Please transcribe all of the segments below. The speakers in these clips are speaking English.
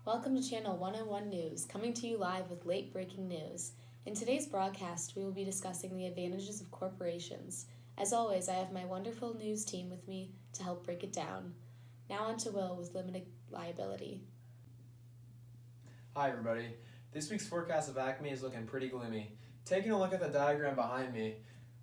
Welcome to Channel 101 News, coming to you live with late breaking news. In today's broadcast, we will be discussing the advantages of corporations. As always, I have my wonderful news team with me to help break it down. Now on to Will with limited liability. Hi everybody. This week's forecast of Acme is looking pretty gloomy. Taking a look at the diagram behind me,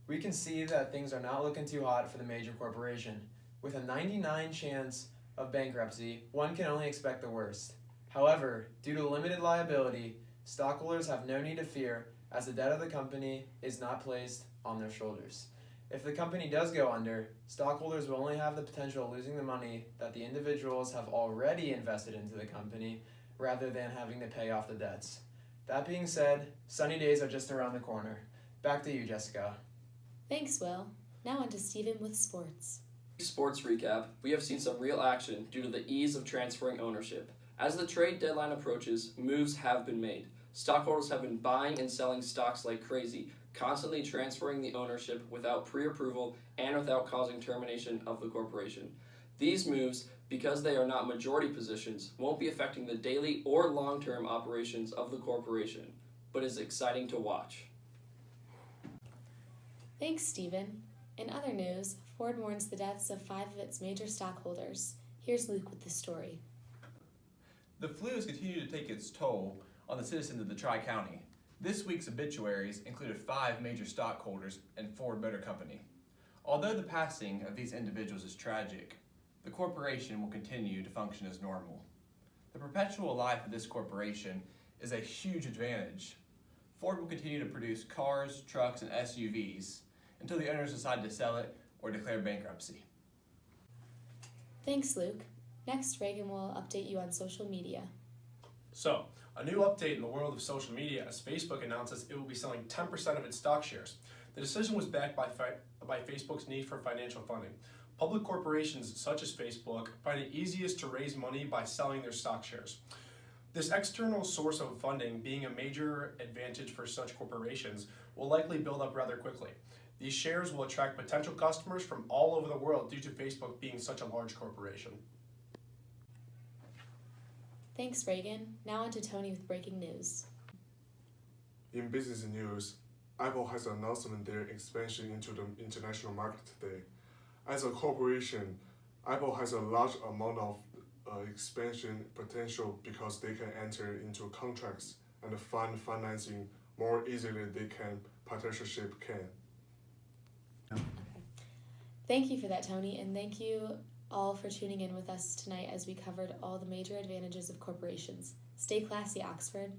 we can see that things are not looking too hot for the major corporation. With a 99% chance of bankruptcy, one can only expect the worst. However, due to limited liability, stockholders have no need to fear as the debt of the company is not placed on their shoulders. If the company does go under, stockholders will only have the potential of losing the money that the individuals have already invested into the company rather than having to pay off the debts. That being said, sunny days are just around the corner. Back to you, Jessica. Thanks, Will. Now on to Stephen with sports. Sports recap, we have seen some real action due to the ease of transferring ownership. As the trade deadline approaches, moves have been made. Stockholders have been buying and selling stocks like crazy, constantly transferring the ownership without pre-approval and without causing termination of the corporation. These moves, because they are not majority positions, won't be affecting the daily or long-term operations of the corporation, but is exciting to watch. Thanks, Stephen. In other news, Ford mourns the deaths of 5 of its major stockholders. Here's Luke with the story. The flu has continued to take its toll on the citizens of the Tri-County. This week's obituaries included 5 major stockholders in Ford Motor Company. Although the passing of these individuals is tragic, the corporation will continue to function as normal. The perpetual life of this corporation is a huge advantage. Ford will continue to produce cars, trucks, and SUVs until the owners decide to sell it or declare bankruptcy. Thanks, Luke. Next, Reagan will update you on social media. So, a new update in the world of social media as Facebook announces it will be selling 10% of its stock shares. The decision was backed by Facebook's need for financial funding. Public corporations such as Facebook find it easiest to raise money by selling their stock shares. This external source of funding, being a major advantage for such corporations, will likely build up rather quickly. These shares will attract potential customers from all over the world due to Facebook being such a large corporation. Thanks, Reagan. Now on to Tony with breaking news. In business news, Apple has announced their expansion into the international market today. As a corporation, Apple has a large amount of expansion potential because they can enter into contracts and fund financing more easily than partnership can. Okay. Thank you for that, Tony, and thank you all for tuning in with us tonight as we covered all the major advantages of corporations. Stay classy, Oxford.